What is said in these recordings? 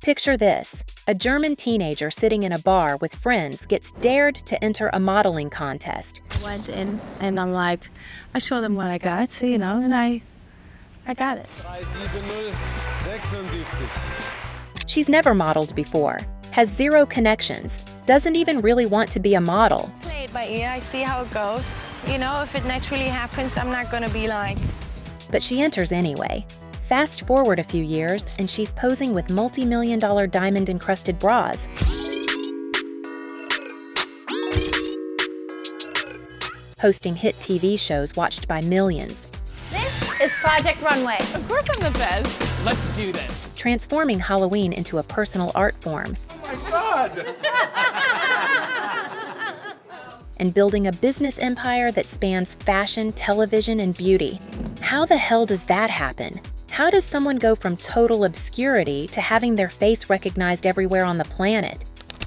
Picture this. A German teenager sitting in a bar with friends gets dared to enter a modeling contest. I went in and I'm like, I showed them what I got, so, and I got it. She's never modeled before, has zero connections, doesn't even really want to be a model. Play it by ear, I see how it goes. If it naturally happens, I'm not gonna be like... But she enters anyway. Fast forward a few years, and she's posing with multi-million-dollar diamond-encrusted bras. Hosting hit TV shows watched by millions. This is Project Runway. Of course I'm the best. Let's do this. Transforming Halloween into a personal art form. Oh my God! And building a business empire that spans fashion, television, and beauty. How the hell does that happen? How does someone go from total obscurity to having their face recognized everywhere on the planet?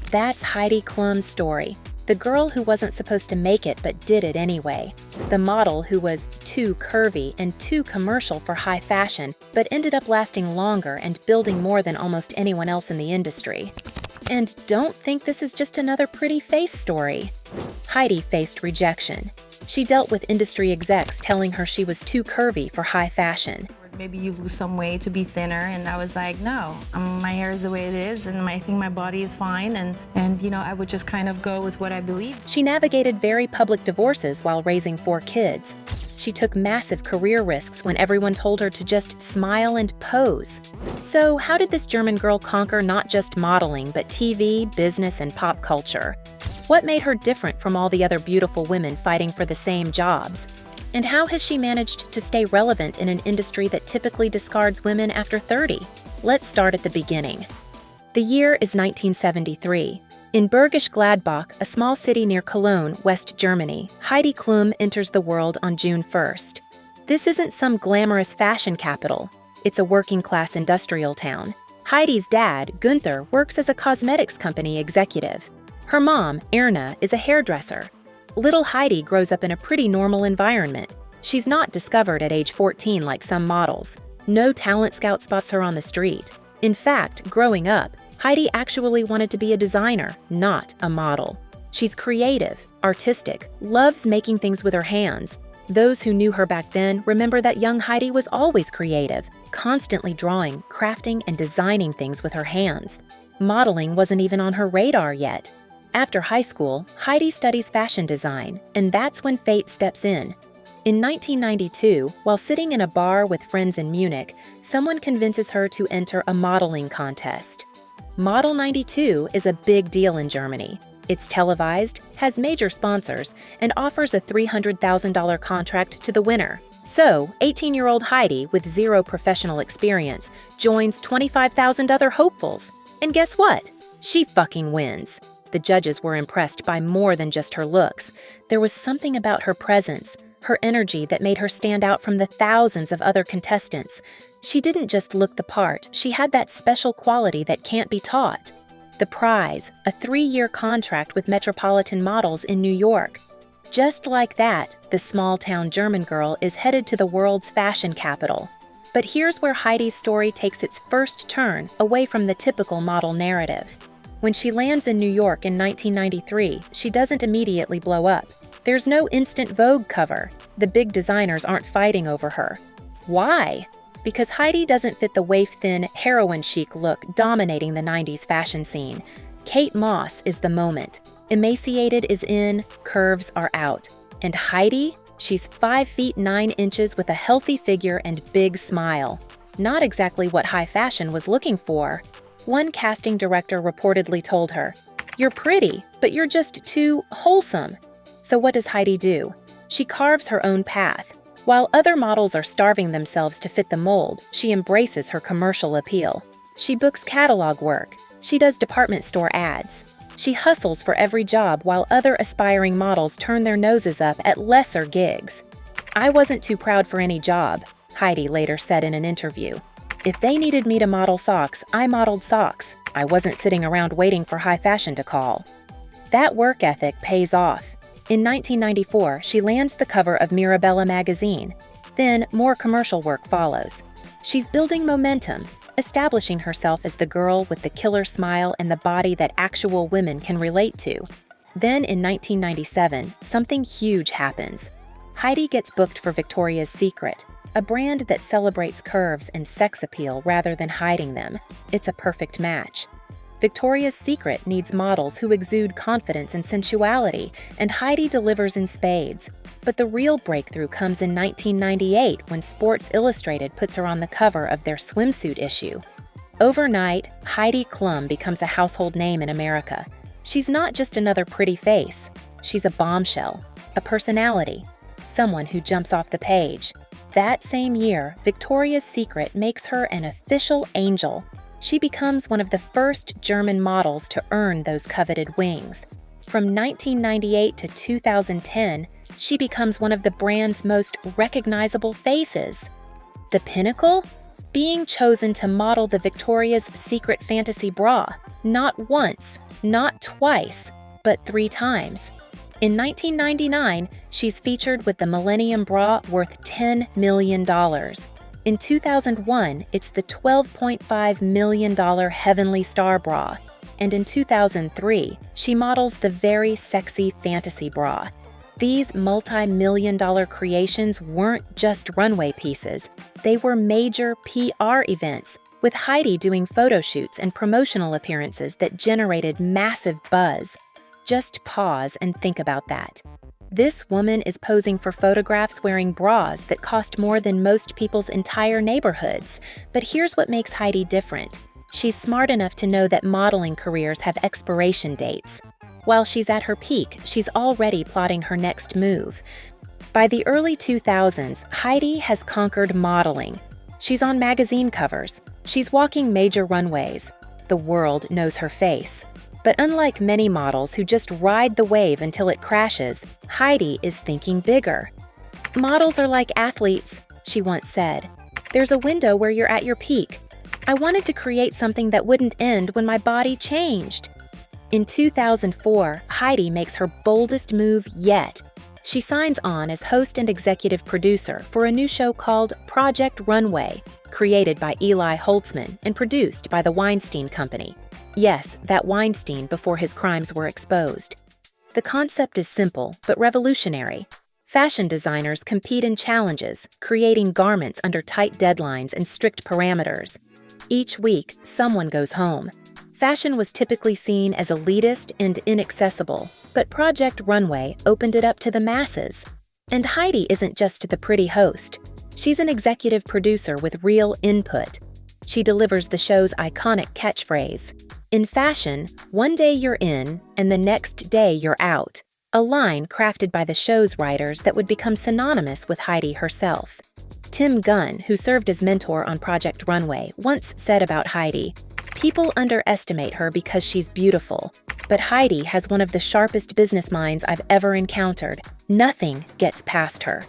That's Heidi Klum's story. The girl who wasn't supposed to make it but did it anyway. The model who was too curvy and too commercial for high fashion, but ended up lasting longer and building more than almost anyone else in the industry. And don't think this is just another pretty face story. Heidi faced rejection. She dealt with industry execs telling her she was too curvy for high fashion. Maybe you lose some weight to be thinner, and I was like, no, my hair is the way it is, and I think my body is fine, and I would just kind of go with what I believe. She navigated very public divorces while raising 4 kids. She took massive career risks when everyone told her to just smile and pose. So how did this German girl conquer not just modeling, but TV, business, and pop culture? What made her different from all the other beautiful women fighting for the same jobs? And how has she managed to stay relevant in an industry that typically discards women after 30? Let's start at the beginning. The year is 1973. In Bergisch Gladbach, a small city near Cologne, West Germany, Heidi Klum enters the world on June 1st. This isn't some glamorous fashion capital. It's a working-class industrial town. Heidi's dad, Gunther, works as a cosmetics company executive. Her mom, Erna, is a hairdresser. Little Heidi grows up in a pretty normal environment. She's not discovered at age 14 like some models. No talent scout spots her on the street. In fact, growing up, Heidi actually wanted to be a designer, not a model. She's creative, artistic, loves making things with her hands. Those who knew her back then remember that young Heidi was always creative, constantly drawing, crafting, and designing things with her hands. Modeling wasn't even on her radar yet. After high school, Heidi studies fashion design, and that's when fate steps in. In 1992, while sitting in a bar with friends in Munich, someone convinces her to enter a modeling contest. Model 92 is a big deal in Germany. It's televised, has major sponsors, and offers a $300,000 contract to the winner. So, 18-year-old Heidi, with zero professional experience, joins 25,000 other hopefuls. And guess what? She fucking wins. The judges were impressed by more than just her looks. There was something about her presence, her energy that made her stand out from the thousands of other contestants. She didn't just look the part, she had that special quality that can't be taught. The prize, a 3-year contract with Metropolitan Models in New York. Just like that, the small-town German girl is headed to the world's fashion capital. But here's where Heidi's story takes its first turn away from the typical model narrative. When she lands in New York in 1993, she doesn't immediately blow up. There's no instant Vogue cover. The big designers aren't fighting over her. Why? Because Heidi doesn't fit the waif-thin, heroin-chic look dominating the 90s fashion scene. Kate Moss is the moment. Emaciated is in, curves are out. And Heidi? She's 5 feet 9 inches with a healthy figure and big smile. Not exactly what high fashion was looking for. One casting director reportedly told her, "You're pretty, but you're just too wholesome." So what does Heidi do? She carves her own path. While other models are starving themselves to fit the mold, she embraces her commercial appeal. She books catalog work. She does department store ads. She hustles for every job while other aspiring models turn their noses up at lesser gigs. "I wasn't too proud for any job," Heidi later said in an interview. "If they needed me to model socks, I modeled socks. I wasn't sitting around waiting for high fashion to call." That work ethic pays off. In 1994, she lands the cover of Mirabella magazine. Then, more commercial work follows. She's building momentum, establishing herself as the girl with the killer smile and the body that actual women can relate to. Then in 1997, something huge happens. Heidi gets booked for Victoria's Secret, a brand that celebrates curves and sex appeal rather than hiding them. It's a perfect match. Victoria's Secret needs models who exude confidence and sensuality, and Heidi delivers in spades. But the real breakthrough comes in 1998 when Sports Illustrated puts her on the cover of their swimsuit issue. Overnight, Heidi Klum becomes a household name in America. She's not just another pretty face. She's a bombshell, a personality, someone who jumps off the page. That same year, Victoria's Secret makes her an official angel. She becomes one of the first German models to earn those coveted wings. From 1998 to 2010, she becomes one of the brand's most recognizable faces. The pinnacle? Being chosen to model the Victoria's Secret fantasy bra, not once, not twice, but 3 times. In 1999, she's featured with the Millennium Bra worth $10 million. In 2001, it's the $12.5 million Heavenly Star bra. And in 2003, she models the very sexy Fantasy bra. These multi-million-dollar creations weren't just runway pieces. They were major PR events, with Heidi doing photo shoots and promotional appearances that generated massive buzz. Just pause and think about that. This woman is posing for photographs wearing bras that cost more than most people's entire neighborhoods. But here's what makes Heidi different. She's smart enough to know that modeling careers have expiration dates. While she's at her peak, she's already plotting her next move. By the early 2000s, Heidi has conquered modeling. She's on magazine covers. She's walking major runways. The world knows her face. But unlike many models who just ride the wave until it crashes, Heidi is thinking bigger. "Models are like athletes," she once said. "There's a window where you're at your peak. I wanted to create something that wouldn't end when my body changed." In 2004, Heidi makes her boldest move yet. She signs on as host and executive producer for a new show called Project Runway, created by Eli Holtzman and produced by the Weinstein Company. Yes, that Weinstein before his crimes were exposed. The concept is simple but revolutionary. Fashion designers compete in challenges, creating garments under tight deadlines and strict parameters. Each week, someone goes home. Fashion was typically seen as elitist and inaccessible, but Project Runway opened it up to the masses. And Heidi isn't just the pretty host. She's an executive producer with real input. She delivers the show's iconic catchphrase, "In fashion, one day you're in, and the next day you're out," a line crafted by the show's writers that would become synonymous with Heidi herself. Tim Gunn, who served as mentor on Project Runway, once said about Heidi, "People underestimate her because she's beautiful, but Heidi has one of the sharpest business minds I've ever encountered. Nothing gets past her."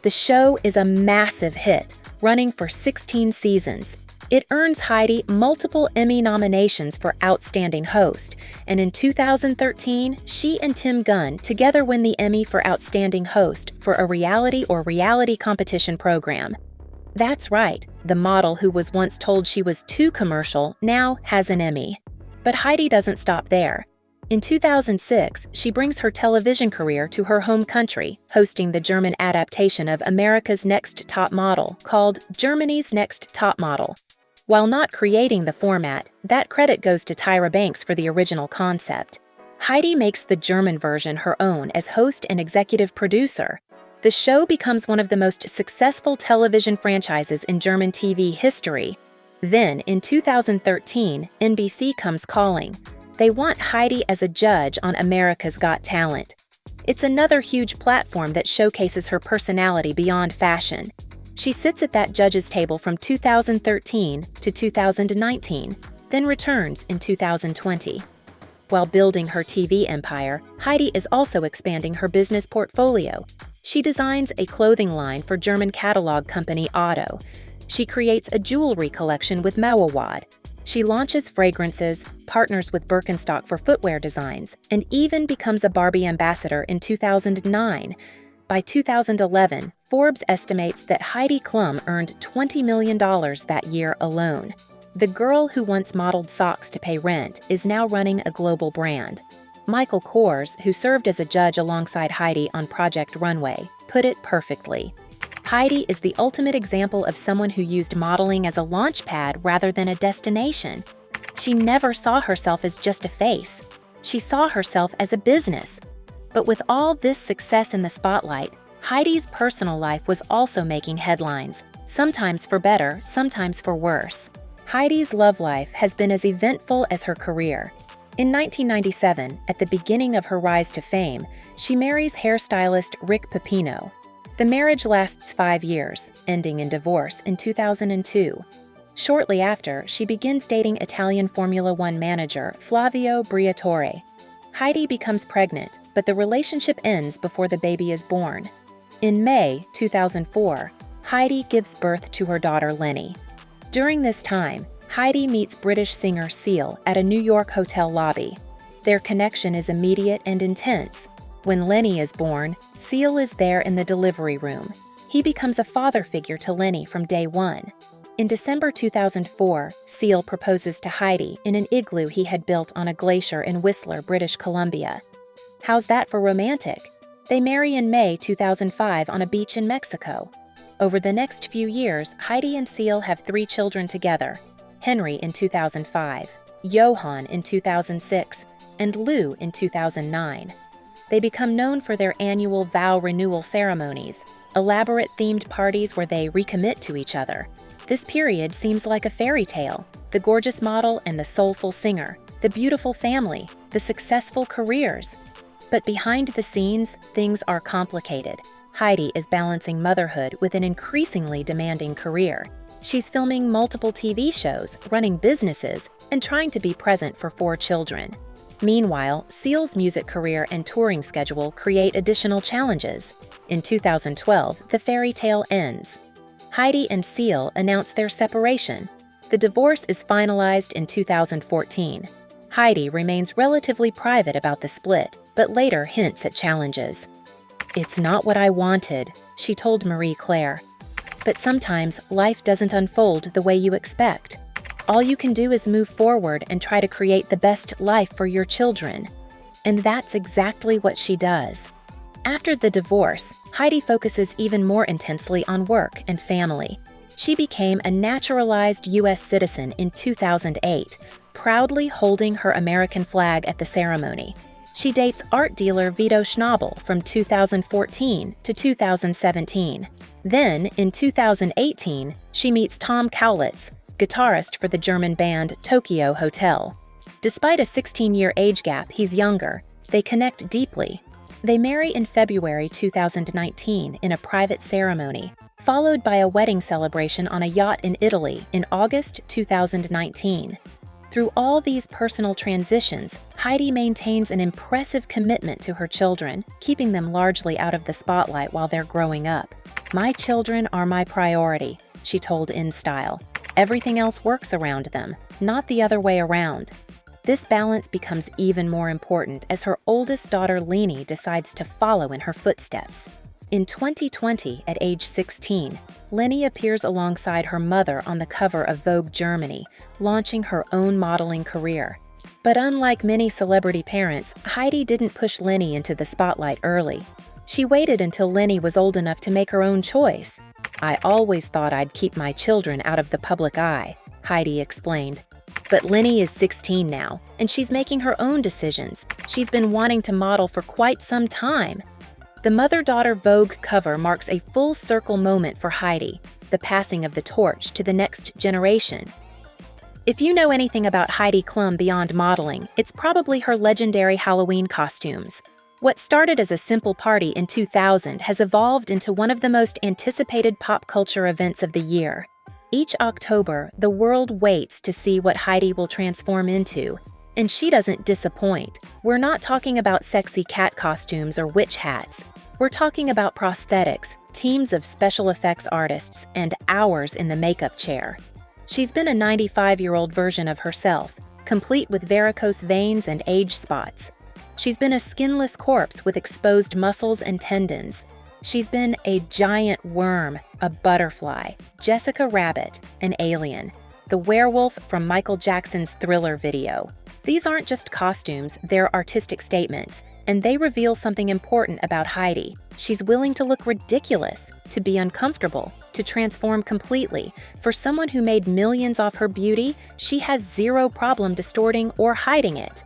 The show is a massive hit, running for 16 seasons. It earns Heidi multiple Emmy nominations for Outstanding Host, and in 2013, she and Tim Gunn together win the Emmy for Outstanding Host for a reality or reality competition program. That's right, the model who was once told she was too commercial now has an Emmy. But Heidi doesn't stop there. In 2006, she brings her television career to her home country, hosting the German adaptation of America's Next Top Model, called Germany's Next Top Model. While not creating the format, that credit goes to Tyra Banks for the original concept. Heidi makes the German version her own as host and executive producer. The show becomes one of the most successful television franchises in German TV history. Then, in 2013, NBC comes calling. They want Heidi as a judge on America's Got Talent. It's another huge platform that showcases her personality beyond fashion. She sits at that judge's table from 2013 to 2019, then returns in 2020. While building her TV empire, Heidi is also expanding her business portfolio. She designs a clothing line for German catalog company Otto. She creates a jewelry collection with Mauawad. She launches fragrances, partners with Birkenstock for footwear designs, and even becomes a Barbie ambassador in 2009. By 2011, Forbes estimates that Heidi Klum earned $20 million that year alone. The girl who once modeled socks to pay rent is now running a global brand. Michael Kors, who served as a judge alongside Heidi on Project Runway, put it perfectly. Heidi is the ultimate example of someone who used modeling as a launch pad rather than a destination. She never saw herself as just a face. She saw herself as a business. But with all this success in the spotlight, Heidi's personal life was also making headlines, sometimes for better, sometimes for worse. Heidi's love life has been as eventful as her career. In 1997, at the beginning of her rise to fame, she marries hairstylist Rick Pepino. The marriage lasts 5 years, ending in divorce in 2002. Shortly after, she begins dating Italian Formula One manager Flavio Briatore. Heidi becomes pregnant, but the relationship ends before the baby is born. In May 2004, Heidi gives birth to her daughter Lenny. During this time, Heidi meets British singer Seal at a New York hotel lobby. Their connection is immediate and intense. When Lenny is born, Seal is there in the delivery room. He becomes a father figure to Lenny from day one. In December 2004, Seal proposes to Heidi in an igloo he had built on a glacier in Whistler, British Columbia. How's that for romantic? They marry in May 2005 on a beach in Mexico. Over the next few years, Heidi and Seal have 3 children together: Henry in 2005, Johann in 2006, and Lou in 2009. They become known for their annual vow renewal ceremonies, elaborate themed parties where they recommit to each other. This period seems like a fairy tale: the gorgeous model and the soulful singer, the beautiful family, the successful careers. But behind the scenes, things are complicated. Heidi is balancing motherhood with an increasingly demanding career. She's filming multiple TV shows, running businesses, and trying to be present for 4 children. Meanwhile, Seal's music career and touring schedule create additional challenges. In 2012, the fairy tale ends. Heidi and Seal announce their separation. The divorce is finalized in 2014. Heidi remains relatively private about the split, but later hints at challenges. "It's not what I wanted," she told Marie Claire. But sometimes life doesn't unfold the way you expect. All you can do is move forward and try to create the best life for your children. And that's exactly what she does. After the divorce, Heidi focuses even more intensely on work and family. She became a naturalized U.S. citizen in 2008, proudly holding her American flag at the ceremony. She dates art dealer Vito Schnabel from 2014 to 2017. Then, in 2018, she meets Tom Kaulitz, guitarist for the German band Tokyo Hotel. Despite a 16-year age gap, he's younger. They connect deeply. They marry in February 2019 in a private ceremony, followed by a wedding celebration on a yacht in Italy in August 2019. Through all these personal transitions, Heidi maintains an impressive commitment to her children, keeping them largely out of the spotlight while they're growing up. "My children are my priority," she told InStyle. "Everything else works around them, not the other way around." This balance becomes even more important as her oldest daughter Leni decides to follow in her footsteps. In 2020, at age 16, Leni appears alongside her mother on the cover of Vogue Germany, launching her own modeling career. But unlike many celebrity parents, Heidi didn't push Leni into the spotlight early. She waited until Leni was old enough to make her own choice. "I always thought I'd keep my children out of the public eye," Heidi explained. But Leni is 16 now, and she's making her own decisions. She's been wanting to model for quite some time. The mother-daughter Vogue cover marks a full-circle moment for Heidi, the passing of the torch to the next generation. If you know anything about Heidi Klum beyond modeling, it's probably her legendary Halloween costumes. What started as a simple party in 2000 has evolved into one of the most anticipated pop culture events of the year. Each October, the world waits to see what Heidi will transform into, and she doesn't disappoint. We're not talking about sexy cat costumes or witch hats. We're talking about prosthetics, teams of special effects artists, and hours in the makeup chair. She's been a 95-year-old version of herself, complete with varicose veins and age spots. She's been a skinless corpse with exposed muscles and tendons. She's been a giant worm, a butterfly, Jessica Rabbit, an alien. the werewolf from Michael Jackson's Thriller video. These aren't just costumes, they're artistic statements, and they reveal something important about Heidi. She's willing to look ridiculous, to be uncomfortable, to transform completely. For someone who made millions off her beauty, she has zero problem distorting or hiding it.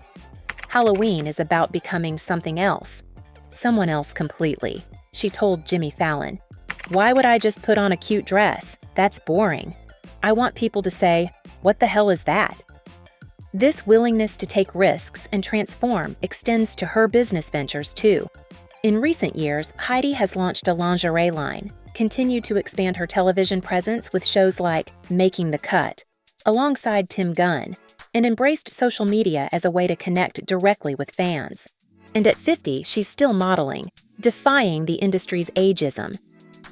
Halloween is about becoming something else. Someone else completely. She told Jimmy Fallon, "Why would I just put on a cute dress? That's boring. I want people to say, 'What the hell is that?'" This willingness to take risks and transform extends to her business ventures too. In recent years, Heidi has launched a lingerie line, continued to expand her television presence with shows like Making the Cut, alongside Tim Gunn, and embraced social media as a way to connect directly with fans. And at 50, she's still modeling, defying the industry's ageism.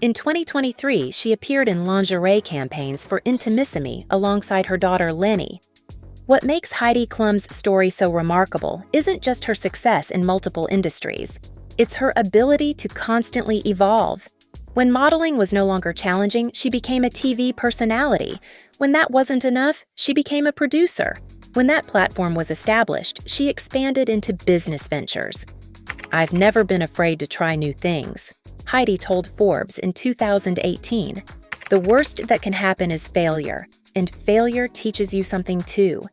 In 2023, she appeared in lingerie campaigns for Intimissimi alongside her daughter Lenny. What makes Heidi Klum's story so remarkable isn't just her success in multiple industries. It's her ability to constantly evolve. When modeling was no longer challenging, she became a TV personality. When that wasn't enough, she became a producer. When that platform was established, she expanded into business ventures. "I've never been afraid to try new things," Heidi told Forbes in 2018. "The worst that can happen is failure, and failure teaches you something too."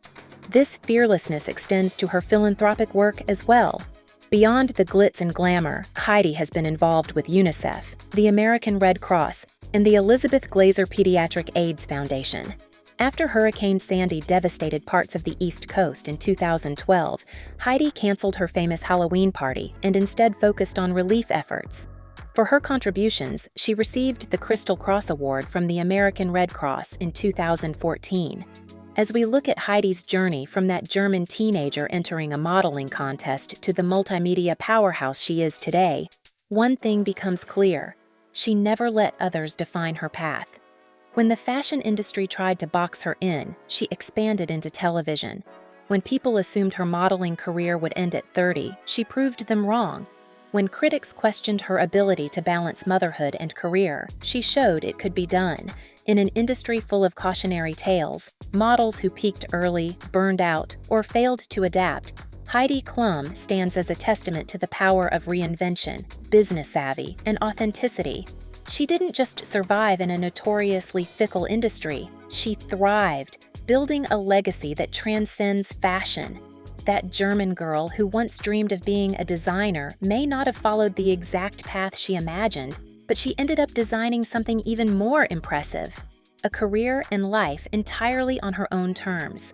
This fearlessness extends to her philanthropic work as well. Beyond the glitz and glamour, Heidi has been involved with UNICEF, the American Red Cross, and the Elizabeth Glaser Pediatric AIDS Foundation. After Hurricane Sandy devastated parts of the East Coast in 2012, Heidi canceled her famous Halloween party and instead focused on relief efforts. For her contributions, she received the Crystal Cross Award from the American Red Cross in 2014. As we look at Heidi's journey from that German teenager entering a modeling contest to the multimedia powerhouse she is today, one thing becomes clear: she never let others define her path. When the fashion industry tried to box her in, she expanded into television. When people assumed her modeling career would end at 30, she proved them wrong. When critics questioned her ability to balance motherhood and career, she showed it could be done. In an industry full of cautionary tales, models who peaked early, burned out, or failed to adapt, Heidi Klum stands as a testament to the power of reinvention, business savvy, and authenticity. She didn't just survive in a notoriously fickle industry, she thrived, building a legacy that transcends fashion. That German girl who once dreamed of being a designer may not have followed the exact path she imagined, but she ended up designing something even more impressive: a career and life entirely on her own terms.